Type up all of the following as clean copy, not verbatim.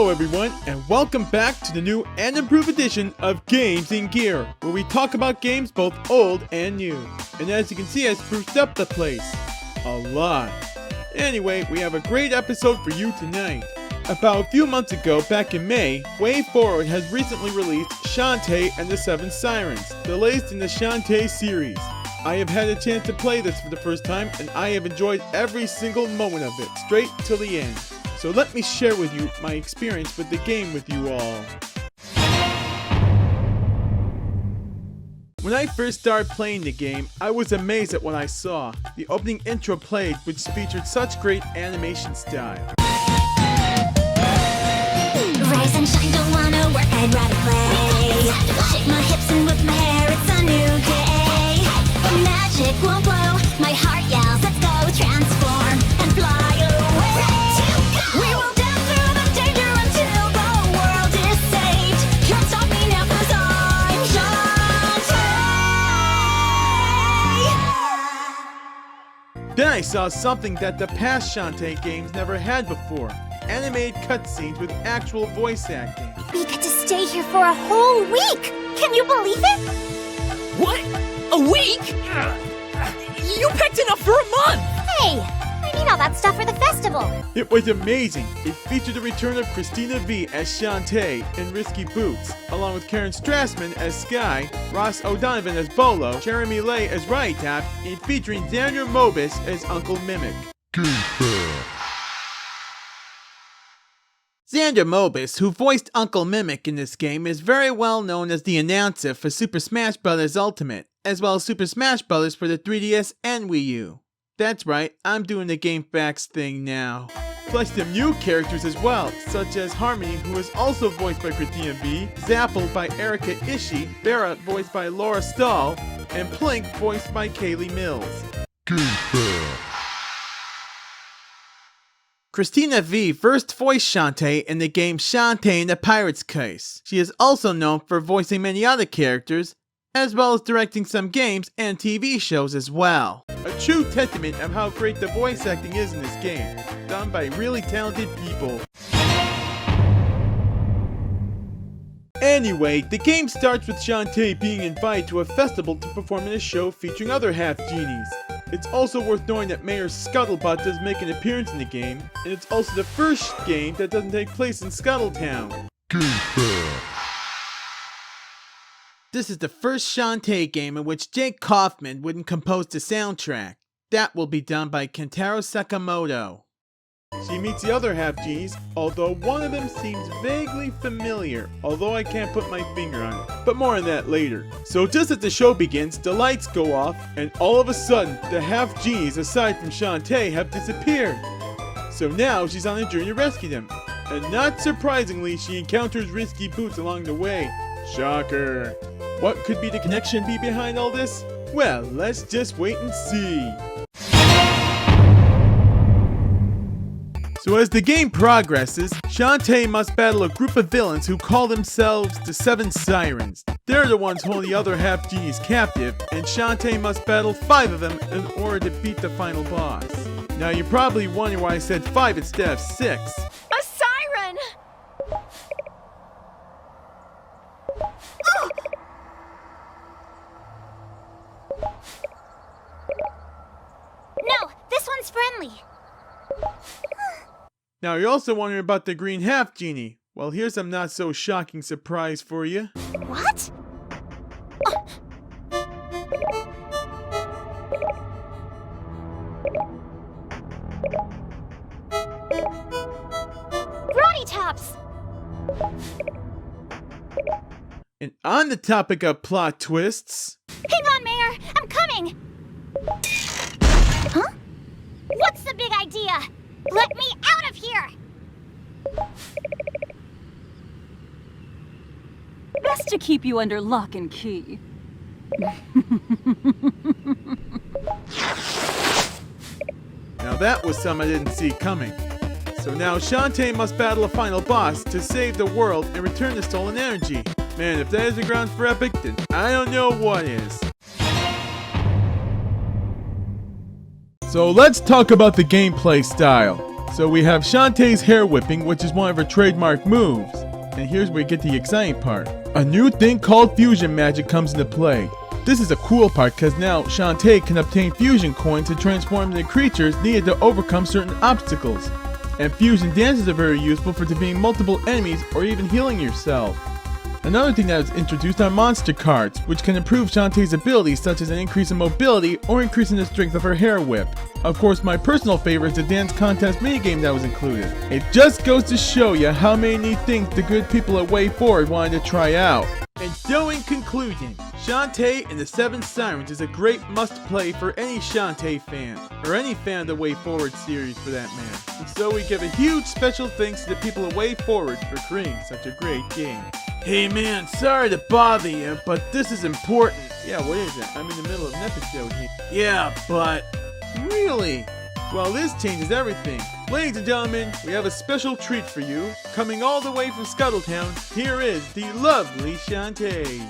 Hello everyone, and welcome back to the new and improved edition of Games in Gear, where we talk about games both old and new. And as you can see, I spruced up the place a lot. Anyway, we have a great episode for you tonight. About a few months ago, back in May, WayForward has recently released Shantae and the Seven Sirens, the latest in the Shantae series. I have had a chance to play this for the first time, and I have enjoyed every single moment of it, straight till the end. So let me share with you my experience with the game with you all. When I first started playing the game, I was amazed at what I saw. The opening intro played, which featured such great animation style. Rise and shine, don't wanna work, I'd rather play. Shake my hips and whip my hair, it's a new day. Magic won't blow, my heart yells, let's go transform and fly away. We will dance through the danger until the world is saved. Can't stop me now 'cause I'm Shantae. Then I saw something that the past Shantae games never had before. Animated cutscenes with actual voice acting. We get to stay here for a whole week! Can you believe it? What? A week? You picked enough for a month! Hey, I need all that stuff for the festival. It was amazing. It featured the return of Christina V as Shantae in Risky Boots, along with Karen Strassman as Sky, Ross O'Donovan as Bolo, Jeremy Lay as Riotop, and featuring Xander Mobus as Uncle Mimic. Xander Mobus, who voiced Uncle Mimic in this game, is very well known as the announcer for Super Smash Bros. Ultimate, as well as Super Smash Bros. For the 3DS and Wii U. That's right, I'm doing the Game Facts thing now. Plus some new characters as well, such as Harmony, who is also voiced by Christina V, Zapple by Erika Ishii, Barra voiced by Laura Stahl, and Plink voiced by Kaylee Mills. Christina V first voiced Shantae in the game Shantae and the Pirate's Case. She is also known for voicing many other characters, as well as directing some games and TV shows as well. A true testament of how great the voice acting is in this game, done by really talented people. Anyway, the game starts with Shantae being invited to a festival to perform in a show featuring other half-genies. It's also worth knowing that Mayor Scuttlebutt does make an appearance in the game, and it's also the first game that doesn't take place in Scuttletown. This is the first Shantae game in which Jake Kaufman wouldn't compose the soundtrack. That will be done by Kentaro Sakamoto. She meets the other half-genies, although one of them seems vaguely familiar, although I can't put my finger on it. But more on that later. So just as the show begins, the lights go off, and all of a sudden, the half-genies aside from Shantae have disappeared. So now she's on a journey to rescue them. And not surprisingly, she encounters Risky Boots along the way. Shocker. What could be the connection be behind all this? Well, let's just wait and see. So as the game progresses, Shantae must battle a group of villains who call themselves the Seven Sirens. They're the ones holding the other half-genies captive, and Shantae must battle 5 of them in order to beat the final boss. Now you're probably wondering why I said 5 instead of 6. A siren! No, this one's friendly. Now you're also wondering about the green half-genie. Well, here's some not so shocking surprise for you. What? Brody Tops! And on the topic of plot twists... Hang on, Mayor! I'm coming! Huh? What's the big idea? Let me out of here! Best to keep you under lock and key. Now that was some I didn't see coming. So now Shantae must battle a final boss to save the world and return the stolen energy. Man, if that isn't grounds for epic, then I don't know what is. So let's talk about the gameplay style. So we have Shantae's hair whipping, which is one of her trademark moves. And here's where we get the exciting part. A new thing called fusion magic comes into play. This is a cool part because now Shantae can obtain fusion coins to transform into creatures needed to overcome certain obstacles. And fusion dances are very useful for defeating multiple enemies or even healing yourself. Another thing that was introduced are monster cards, which can improve Shantae's abilities such as an increase in mobility or increase in the strength of her hair whip. Of course, my personal favorite is the dance contest minigame that was included. It just goes to show you how many neat things the good people at Way Forward wanted to try out. And so in conclusion, Shantae and the Seven Sirens is a great must-play for any Shantae fan, or any fan of the Way Forward series for that matter. And so we give a huge special thanks to the people at Way Forward for creating such a great game. Hey man, sorry to bother you, but this is important. Yeah, what is it? I'm in the middle of an episode here. Yeah, but... Really? Well, this changes everything. Ladies and gentlemen, we have a special treat for you. Coming all the way from Scuttletown, here is the lovely Shantae.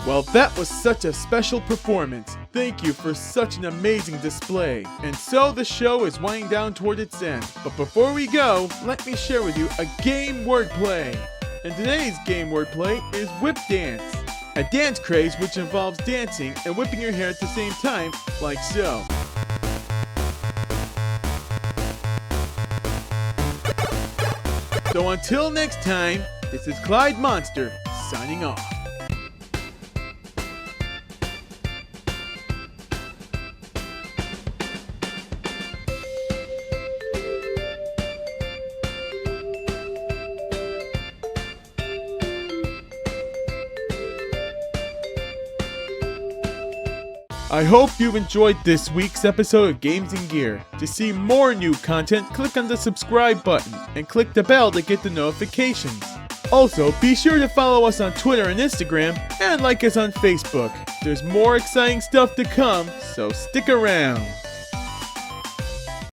Well, that was such a special performance. Thank you for such an amazing display. And so the show is winding down toward its end. But before we go, let me share with you a game wordplay. And today's game wordplay is whip dance. A dance craze which involves dancing and whipping your hair at the same time, like so. So until next time, this is Clyde Monster, signing off. I hope you've enjoyed this week's episode of Games and Gear. To see more new content, click on the subscribe button and click the bell to get the notifications. Also, be sure to follow us on Twitter and Instagram and like us on Facebook. There's more exciting stuff to come, so stick around.